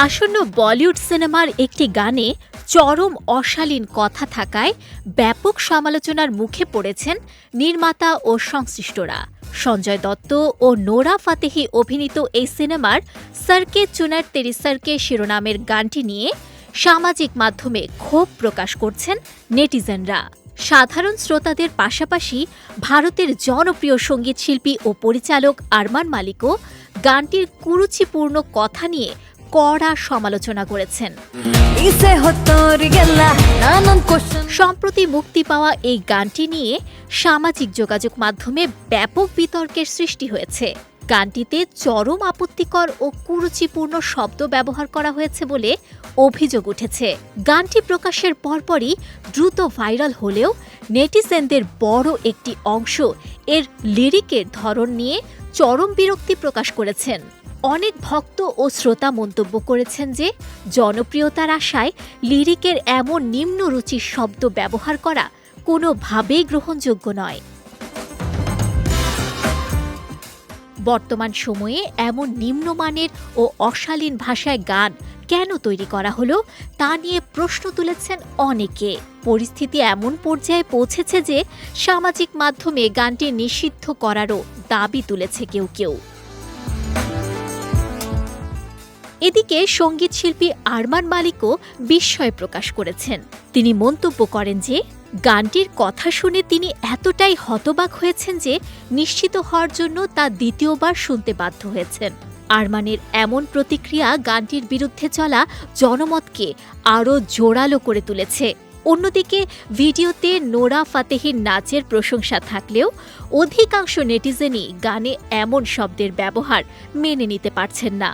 আসন্ন বলিউড সিনেমার একটি গানে চরম অশালীন কথা থাকায় ব্যাপক সমালোচনার মুখে পড়েছেন নির্মাতা ও সংশ্লিষ্টরা। সঞ্জয় দত্ত ও নোরা ফাতেহি অভিনীত এই সিনেমার সরকে চুনার তেরি সরকে শিরোনামের গানটি নিয়ে সামাজিক মাধ্যমে ক্ষোভ প্রকাশ করছেন নেটিজেনরা। সাধারণ শ্রোতাদের পাশাপাশি ভারতের জনপ্রিয় সঙ্গীত শিল্পী ও পরিচালক আরমান মালিকও গানটির কুরুচিপূর্ণ কথা নিয়ে কড়া সমালোচনা করেছেন। সম্প্রতি মুক্তি পাওয়া এই গানটি নিয়ে সামাজিক যোগাযোগ মাধ্যমে ব্যাপক বিতর্কের সৃষ্টি হয়েছে। গানটিতে চরম আপত্তিকর ও কুরুচিপূর্ণ শব্দ ব্যবহার করা হয়েছে বলে অভিযোগ উঠেছে। গানটি প্রকাশের পরপরই দ্রুত ভাইরাল হলেও নেটিজেনদের বড় একটি অংশ এর লিরিকের ধরন নিয়ে চরম বিরক্তি প্রকাশ করেছেন। অনেক ভক্ত ও শ্রোতা মন্তব্য করেছেন যে জনপ্রিয়তার আশায় লিরিকের এমন নিম্নরুচির শব্দ ব্যবহার করা কোনোভাবেই গ্রহণযোগ্য নয়। বর্তমান সময়ে এমন নিম্নমানের ও অশালীন ভাষায় গান কেন তৈরি করা হলো তা নিয়ে প্রশ্ন তুলেছেন অনেকে। পরিস্থিতি এমন পর্যায়ে পৌঁছেছে যে সামাজিক মাধ্যমে গানটি নিষিদ্ধ করারও দাবি তুলেছে কেউ কেউ। এদিকে সঙ্গীত শিল্পী আরমান মালিকও বিস্ময় প্রকাশ করেছেন। তিনি মন্তব্য করেন যে গানটির কথা শুনে তিনি এতটাই হতবাক হয়েছেন যে নিশ্চিত হওয়ার জন্য তা দ্বিতীয়বার শুনতে বাধ্য হয়েছেন। আরমানের এমন প্রতিক্রিয়া গানটির বিরুদ্ধে চলা জনমতকে আরও জোরালো করে তুলেছে। অন্যদিকে ভিডিওতে নোরা ফাতেহির নাচের প্রশংসা থাকলেও অধিকাংশ নেটিজেনই গানে এমন শব্দের ব্যবহার মেনে নিতে পারছেন না।